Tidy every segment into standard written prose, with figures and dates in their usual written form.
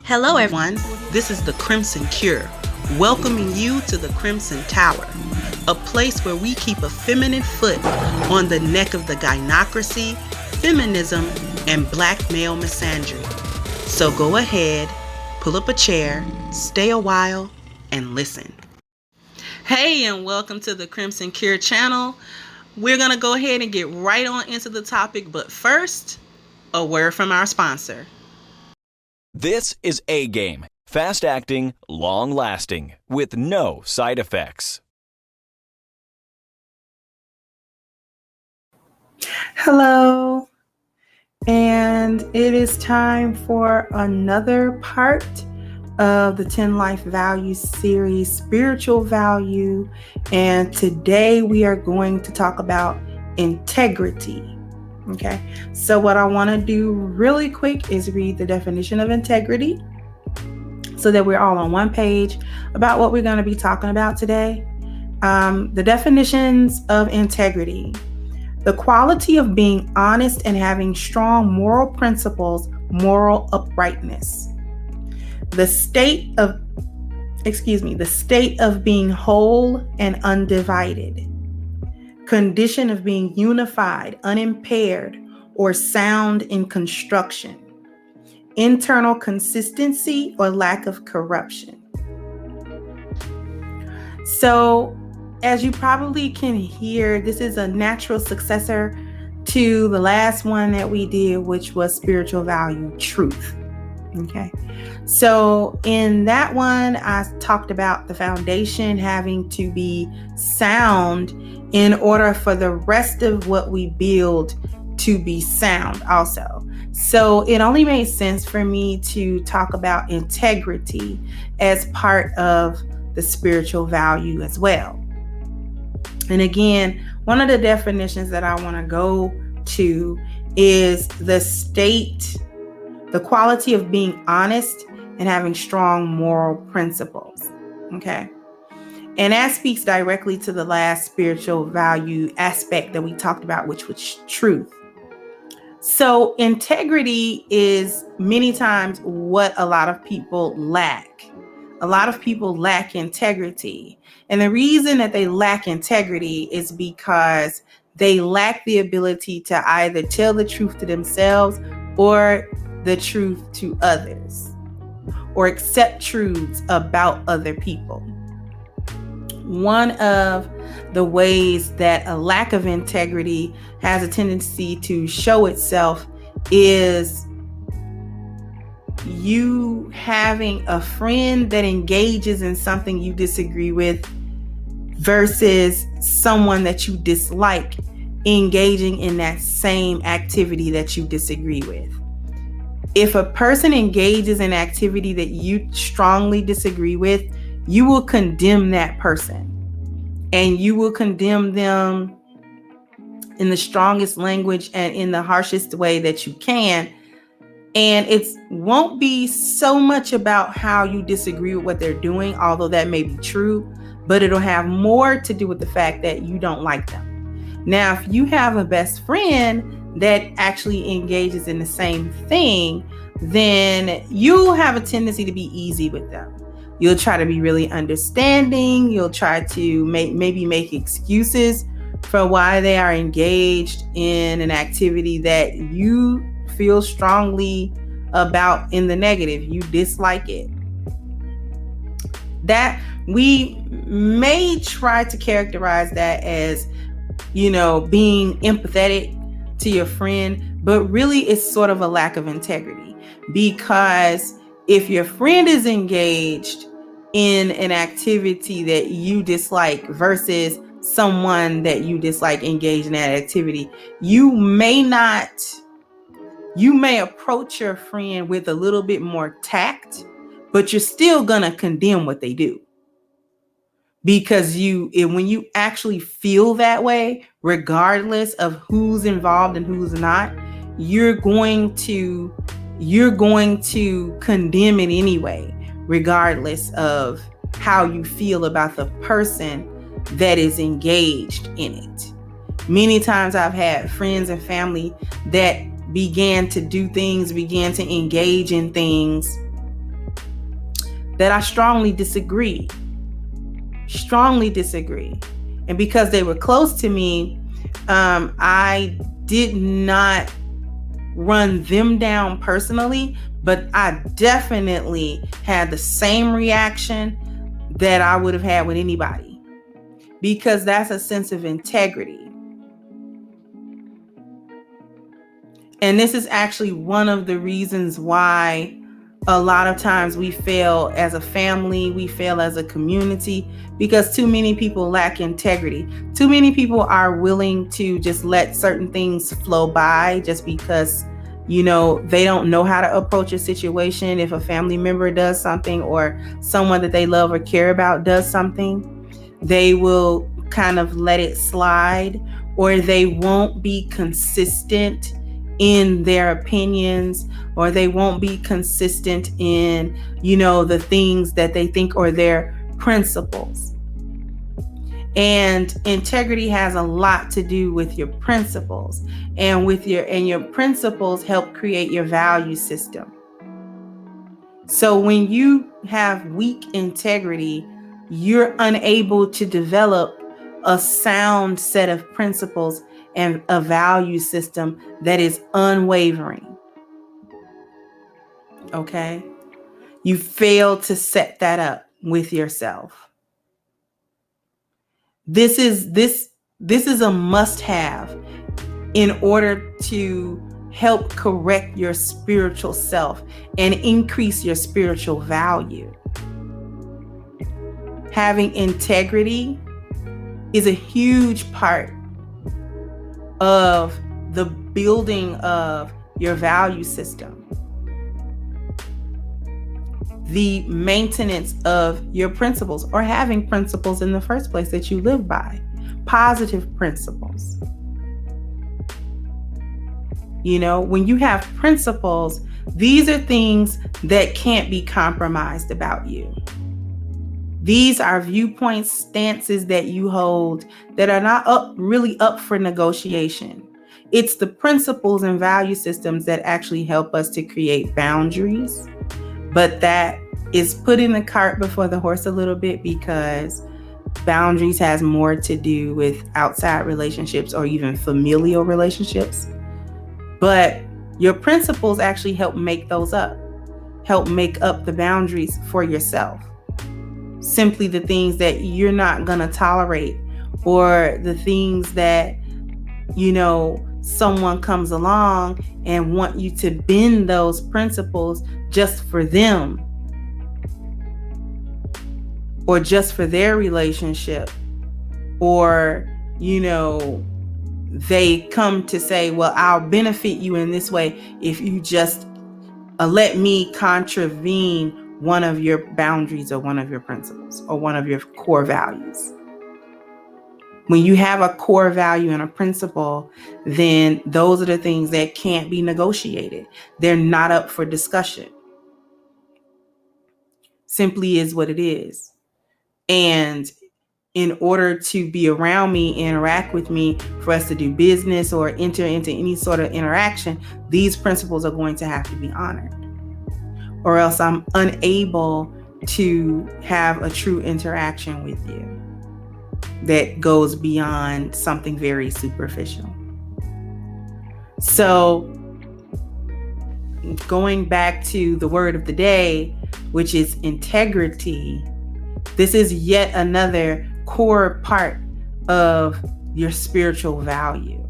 Hello everyone, this is the Crimson Cure, welcoming you to the Crimson Tower, a place where we keep a feminine foot on the neck of the gynocracy, feminism, and black male misandry. So go ahead, pull up a chair, stay a while, and listen. Hey, and welcome to the Crimson Cure channel. We're going to go ahead and get right on into the topic, but first, a word from our sponsor. This is A-Game, fast-acting, long-lasting, with no side effects. Hello, and it is time for another part of the 10 Life Values series, Spiritual Value, and today we are going to talk about integrity. Okay, so what I want to do really quick is read the definition of integrity so that we're all on one page about what we're going to be talking about today. The definitions of integrity: the quality of being honest and having strong moral principles, moral uprightness. The state of being whole and undivided. Condition of being unified, unimpaired, or sound in construction. Internal consistency or lack of corruption. So, as you probably can hear, this is a natural successor to the last one that we did, which was spiritual value, truth. Okay. So in that one, I talked about the foundation having to be sound in order for the rest of what we build to be sound also. So it only made sense for me to talk about integrity as part of the spiritual value as well. And again, one of the definitions that I want to go to is the quality of being honest and having strong moral principles. Okay. And that speaks directly to the last spiritual value aspect that we talked about, which was truth. So integrity is many times what a lot of people lack. A lot of people lack integrity. And the reason that they lack integrity is because they lack the ability to either tell the truth to themselves or the truth to others, or accept truths about other people. One of the ways that a lack of integrity has a tendency to show itself is you having a friend that engages in something you disagree with versus someone that you dislike engaging in that same activity that you disagree with. If a person engages in activity that you strongly disagree with, you will condemn that person, and you will condemn them in the strongest language and in the harshest way that you can. And it won't be so much about how you disagree with what they're doing, although that may be true, but it'll have more to do with the fact that you don't like them. Now, if you have a best friend that actually engages in the same thing, then you'll have a tendency to be easy with them. You'll try to be really understanding. You'll try to maybe make excuses for why they are engaged in an activity that you feel strongly about in the negative. You dislike it. That we may try to characterize that as, being empathetic to your friend, but really it's sort of a lack of integrity, because if your friend is engaged in an activity that you dislike versus someone that you dislike engaged in that activity, you may approach your friend with a little bit more tact, but you're still gonna condemn what they do. Because when you actually feel that way, regardless of who's involved and who's not, you're going to condemn it anyway, regardless of how you feel about the person that is engaged in it. Many times I've had friends and family that began to do things, began to engage in things that I strongly disagree. And because they were close to me, I did not run them down personally, but I definitely had the same reaction that I would have had with anybody, because that's a sense of integrity. And this is actually one of the reasons why a lot of times we fail as a family, we fail as a community, because too many people lack integrity. Too many people are willing to just let certain things flow by just because, they don't know how to approach a situation. If a family member does something, or someone that they love or care about does something, they will kind of let it slide, or they won't be consistent in their opinions, or they won't be consistent in, the things that they think or their principles. And integrity has a lot to do with your principles, and your principles help create your value system. So when you have weak integrity, you're unable to develop a sound set of principles and a value system that is unwavering. Okay? You fail to set that up with yourself. This is a must-have in order to help correct your spiritual self and increase your spiritual value. Having integrity is a huge part of the building of your value system. The maintenance of your principles, or having principles in the first place that you live by. Positive principles. When you have principles, these are things that can't be compromised about you. These are viewpoints, stances that you hold that are not really up for negotiation. It's the principles and value systems that actually help us to create boundaries. But that is putting the cart before the horse a little bit, because boundaries has more to do with outside relationships or even familial relationships. But your principles actually help make those up, help make up the boundaries for yourself. Simply the things that you're not going to tolerate, or the things that, someone comes along and want you to bend those principles just for them, or just for their relationship, or, they come to say, well, I'll benefit you in this way if you just let me contravene one of your boundaries, or one of your principles, or one of your core values. When you have a core value and a principle, then those are the things that can't be negotiated. They're not up for discussion. Simply is what it is. And in order to be around me, interact with me, for us to do business or enter into any sort of interaction, these principles are going to have to be honored, or else I'm unable to have a true interaction with you that goes beyond something very superficial. So going back to the word of the day, which is integrity, this is yet another core part of your spiritual value.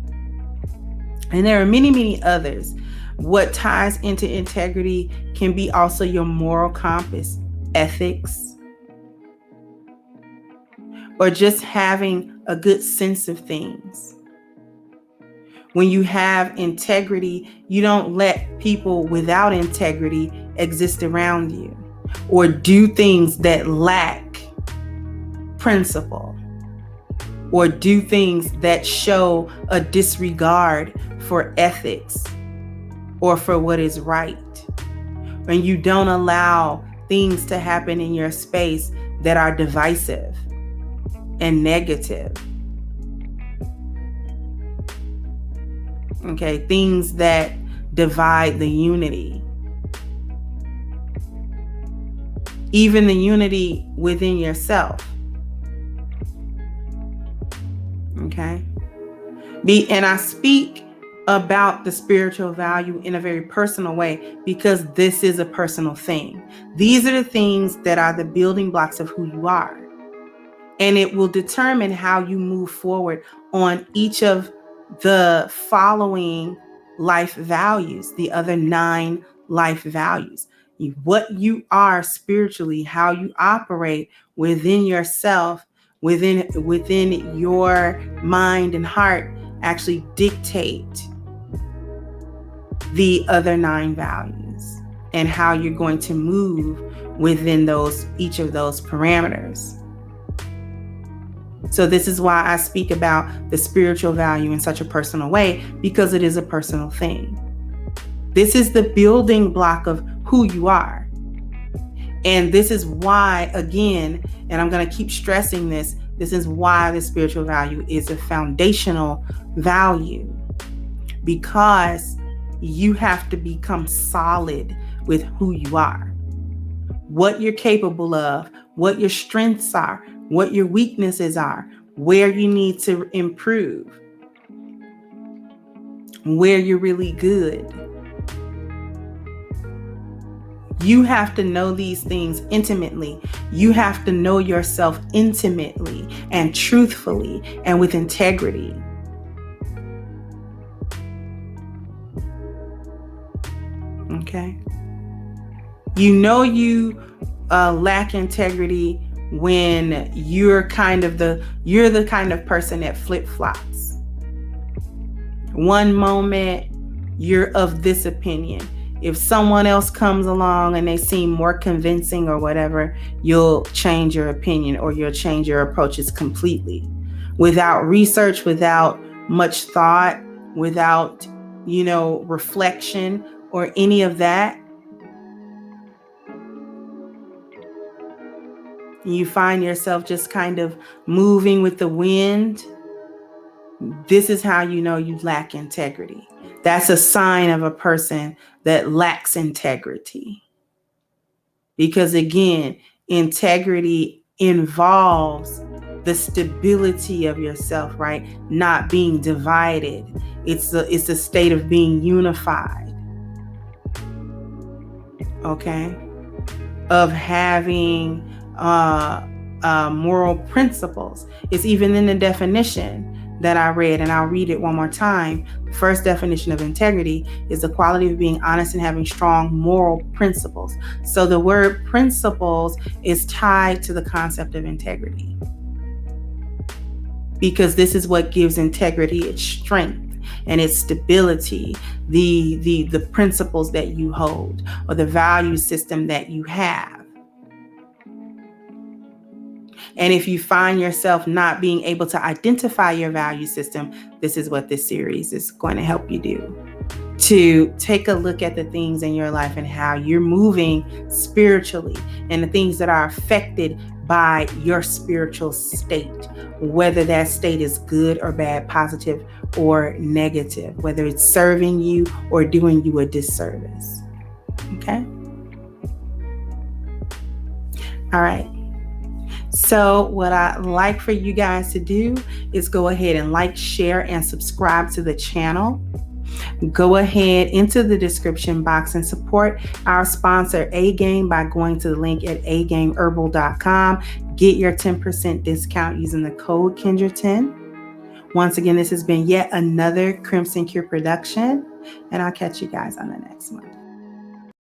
And there are many, many others. What ties into integrity can be also your moral compass, ethics, or just having a good sense of things. When you have integrity, you don't let people without integrity exist around you, or do things that lack principle, or do things that show a disregard for ethics or for what is right. When you don't allow things to happen in your space that are divisive and negative. Okay, things that divide the unity. even the unity within yourself. Okay? And I speak about the spiritual value in a very personal way because this is a personal thing. These are the things that are the building blocks of who you are. And it will determine how you move forward on each of the following life values, the other 9 life values. What you are spiritually, how you operate within yourself, within your mind and heart, actually dictate the other 9 values and how you're going to move within each of those parameters. So this is why I speak about the spiritual value in such a personal way, because it is a personal thing. This is the building block of who you are. And this is why, again, and I'm going to keep stressing this is why the spiritual value is a foundational value, because you have to become solid with who you are, what you're capable of, what your strengths are, what your weaknesses are, where you need to improve, where you're really good. You have to know these things intimately. You have to know yourself intimately and truthfully and with integrity. Okay? You know you lack integrity when you're the kind of person that flip-flops. One moment you're of this opinion. If someone else comes along and they seem more convincing or whatever, you'll change your opinion or you'll change your approaches completely. Without research, without much thought, without, reflection or any of that. You find yourself just kind of moving with the wind. This is how you know you lack integrity. That's a sign of a person that lacks integrity. Because again, integrity involves the stability of yourself, right? Not being divided. It's a state of being unified. Okay? Of having moral principles. It's even in the definition that I read, and I'll read it one more time. The first definition of integrity is the quality of being honest and having strong moral principles. So the word principles is tied to the concept of integrity, because this is what gives integrity its strength and its stability, the principles that you hold or the value system that you have. And if you find yourself not being able to identify your value system, this is what this series is going to help you do. To take a look at the things in your life and how you're moving spiritually and the things that are affected by your spiritual state, whether that state is good or bad, positive or negative, whether it's serving you or doing you a disservice. Okay? All right. So what I'd like for you guys to do is go ahead and like, share, and subscribe to the channel. Go ahead into the description box and support our sponsor, A-Game, by going to the link at agameherbal.com. Get your 10% discount using the code Kendra10. Once again, this has been yet another Crimson Cure production, and I'll catch you guys on the next one.